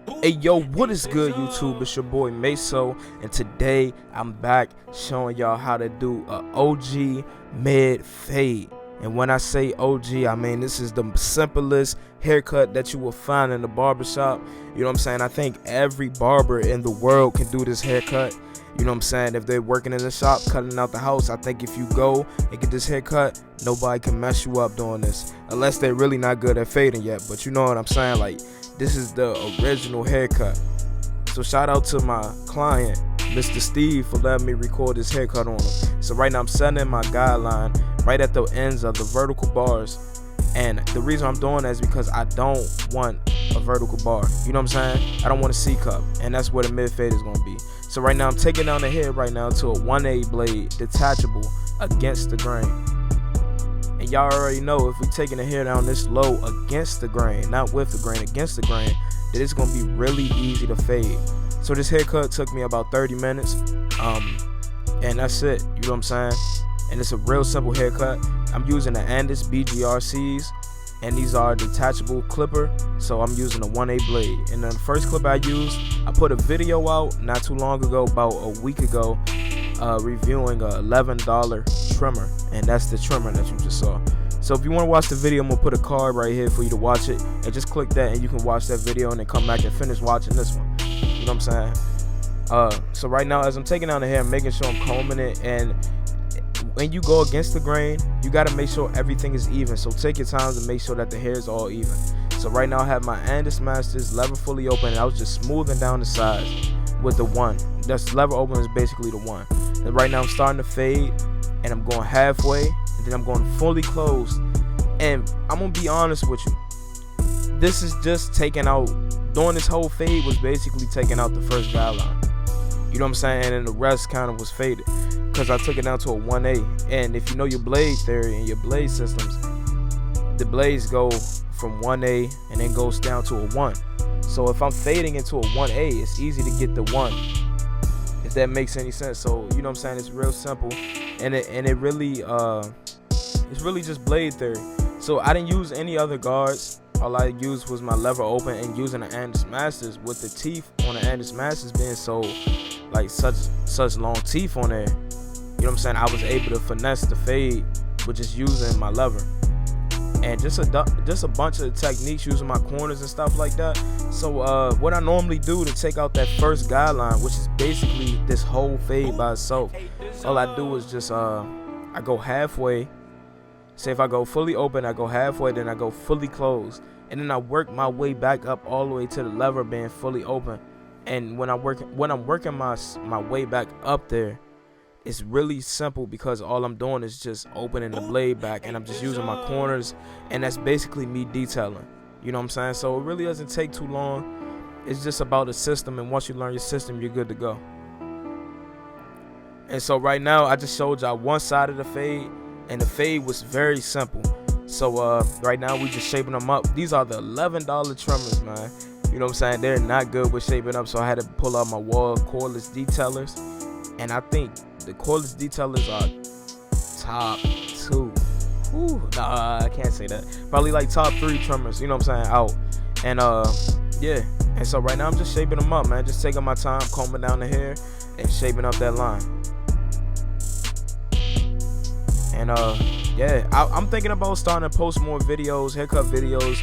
Hey yo, what is good YouTube? It's your boy Meso, and today I'm back showing y'all how to do a OG mid fade. And when I say OG, I mean this is the simplest haircut that you will find in the barbershop. You know what I'm saying? I think every barber in the world can do this haircut. You know what I'm saying? If they're working in the shop, cutting out the house, I think if you go and get this haircut, nobody can mess you up doing this. Unless they're really not good at fading yet. But you know what I'm saying? Like, this is the original haircut. So shout out to my client, Mr. Steve, for letting me record this haircut on him. So right now I'm setting my guideline right at the ends of the vertical bars. And the reason I'm doing that is because I don't want a vertical bar. You know what I'm saying? I don't want a C cup. And that's where the mid fade is going to be. So right now I'm taking down the hair right now to a 1/8 blade detachable against the grain. And y'all already know if we taking the hair down this low against the grain, not with the grain, against the grain, that it's gonna be really easy to fade. So this haircut took me about 30 minutes, and that's it. You know what I'm saying? And it's a real simple haircut. I'm using the Andis BGRCs, and these are detachable clipper. So I'm using a 1/8 blade. And then the first clip I used, I put a video out not too long ago, about a week ago, reviewing a $11 trimmer, and that's the trimmer that you just saw. So if you want to watch the video, I'm gonna put a card right here for you to watch it, and just click that and you can watch that video and then come back and finish watching this one. You know what I'm saying? So right now as I'm taking down the hair, I'm making sure I'm combing it, and when you go against the grain, you got to make sure everything is even. So take your time to make sure that the hair is all even. So right now I have my Andis Masters lever fully open, and I was just smoothing down the sides with the one. That's lever open is basically the one. And right now I'm starting to fade, and I'm going halfway, and then I'm going fully closed. And I'm gonna be honest with you, this is just taking out, doing this whole fade was basically taking out the first guideline. You know what I'm saying? And the rest kind of was faded because I took it down to a 1/8. And if you know your blade theory and your blade systems, the blades go from 1/8 and then goes down to a 1. So if I'm fading into a 1/8, it's easy to get the 1, if that makes any sense. So you know what I'm saying, it's real simple, and it really it's really just blade theory. So I didn't use any other guards. All I used was my lever open, and using the Andis Masters, with the teeth on the Andis Masters being so like such long teeth on there. You know what I'm saying? I was able to finesse the fade with just using my lever, and just a bunch of techniques using my corners and stuff like that. So what I normally do to take out that first guideline, which is basically this whole fade by itself, all I do is just I go halfway. Say if I go fully open, I go halfway, then I go fully closed, and then I work my way back up all the way to the lever being fully open. And when I'm working my way back up there, it's really simple because all I'm doing is just opening the blade back, and I'm just using my corners, and that's basically me detailing. You know what I'm saying? So it really doesn't take too long. It's just about the system, and once you learn your system, you're good to go. And so right now I just showed y'all one side of the fade, and the fade was very simple. So right now we just shaping them up. These are the $11 trimmers, man. You know what I'm saying? They're not good with shaping up, so I had to pull out my wall cordless detailers, and I think the cordless detailers are top 2. Nah, I can't say that. Probably like top 3 trimmers, you know what I'm saying, out. And yeah. And so right now I'm just shaping them up, man. Just taking my time, combing down the hair and shaping up that line. And yeah, I'm thinking about starting to post more videos, haircut videos,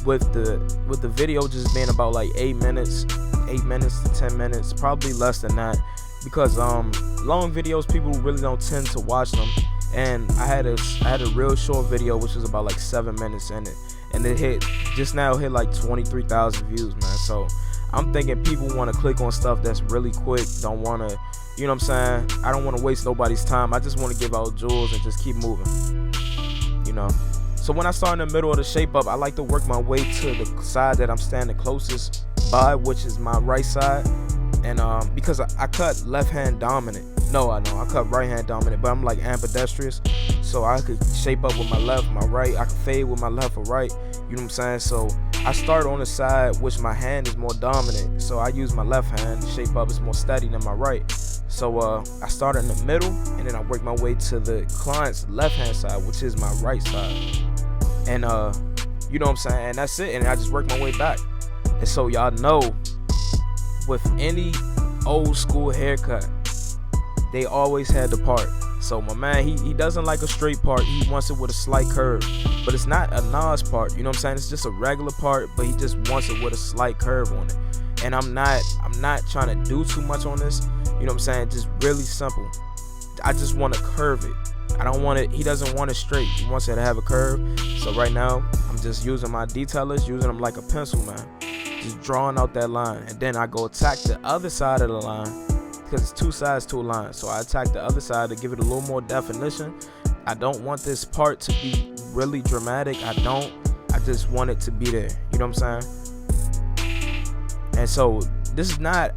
with the video just being about like 8 minutes to 10 minutes, probably less than that, because long videos, people really don't tend to watch them. And I had a real short video which was about like 7 minutes in it, and it hit like 23,000 views, man. So I'm thinking people want to click on stuff that's really quick, don't want to, you know what I'm saying, I don't want to waste nobody's time. I just want to give out jewels and just keep moving, you know. So when I start in the middle of the shape up, I like to work my way to the side that I'm standing closest by, which is my right side. And because I cut left hand dominant. No, I know I cut right hand dominant, but I'm like ambidextrous, so I could shape up with my left, my right. I could fade with my left or right. You know what I'm saying? So I start on the side which my hand is more dominant, so I use my left hand to shape up. It's more steady than my right. So I start in the middle, and then I work my way to the client's left hand side, which is my right side. And you know what I'm saying, and that's it. And I just work my way back. And so y'all know, with any old school haircut, they always had the part. So my man, he doesn't like a straight part. He wants it with a slight curve. But it's not a Nas part, you know what I'm saying? It's just a regular part, but he just wants it with a slight curve on it. And I'm not trying to do too much on this, you know what I'm saying? Just really simple. I just want to curve it. I don't want it, he doesn't want it straight. He wants it to have a curve. So right now, I'm just using my detailers, using them like a pencil, man. Just drawing out that line. And then I go attack the other side of the line, because it's two sides to a line. So I attack the other side to give it a little more definition. I don't want this part to be really dramatic. I just want it to be there. You know what I'm saying? And so this is not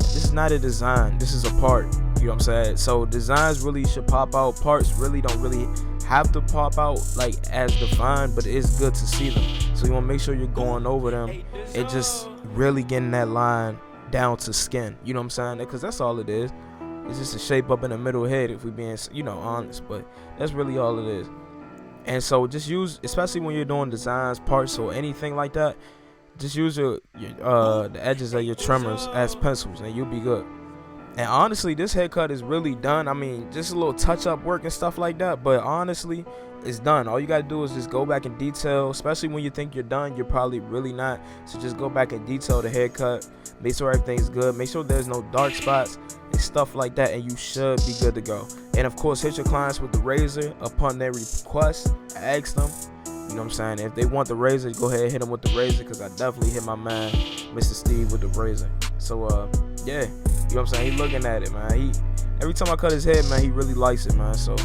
a design. This is a part. You know what I'm saying? So designs really should pop out. Parts really don't really have to pop out like as defined, but it's good to see them. So you want to make sure you're going over them and just really getting that line down to skin. You know what I'm saying? Because that's all it is. It's just a shape up in the middle head, if we being, you know, honest. But that's really all it is. And so just use, especially when you're doing designs, parts, or anything like that, just use the edges of your trimmers as pencils, and you'll be good. And honestly, this haircut is really done. I mean, just a little touch-up work and stuff like that, but honestly, it's done. All you gotta do is just go back in detail, especially when you think you're done. You're probably really not. So just go back and detail the haircut, make sure everything's good, make sure there's no dark spots and stuff like that, and you should be good to go. And of course, hit your clients with the razor upon their request. Ask them, you know what I'm saying, if they want the razor, go ahead and hit them with the razor, because I definitely hit my man Mr. Steve with the razor. So yeah, you know what I'm saying, he looking at it, man. Every time I cut his head, man, he really likes it, man. So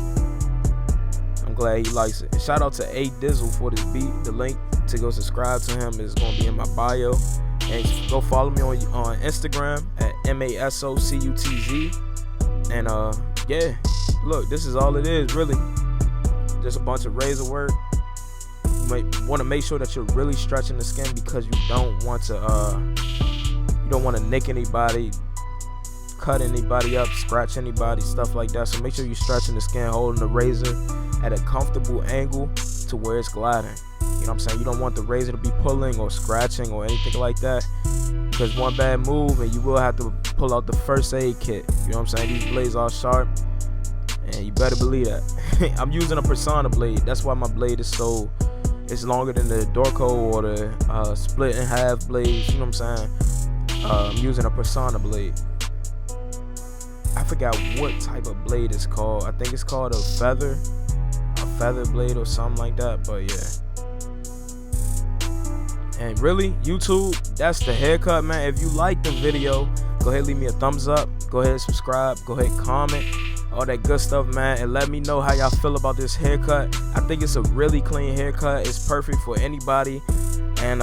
I'm glad he likes it. And shout out to A Dizzle for this beat. The link to go subscribe to him is going to be in my bio. And go follow me on Instagram at MASOCUTZ. And yeah, look, this is all it is, really. Just a bunch of razor work. You might want to make sure that you're really stretching the skin, because you don't want to nick anybody, cut anybody up, scratch anybody, stuff like that. So make sure you're stretching the skin, holding the razor at a comfortable angle to where it's gliding. You know what I'm saying? You don't want the razor to be pulling or scratching or anything like that, because one bad move and you will have to pull out the first aid kit. You know what I'm saying? These blades are sharp, and you better believe that. I'm using a Persona blade. That's why my blade is so, it's longer than the Dorco or the split in half blades. You know what I'm saying? I'm using a Persona blade. I forgot what type of blade it's called. I think it's called a feather blade or something like that. But yeah. And really, YouTube, that's the haircut, man. If you like the video, go ahead, leave me a thumbs up. Go ahead, subscribe. Go ahead, comment. All that good stuff, man. And let me know how y'all feel about this haircut. I think it's a really clean haircut. It's perfect for anybody. And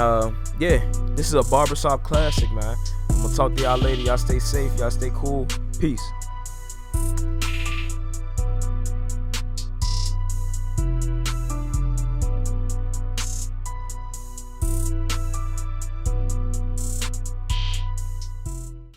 yeah, this is a barbershop classic, man. I'm gonna talk to y'all later. Y'all stay safe. Y'all stay cool. Peace.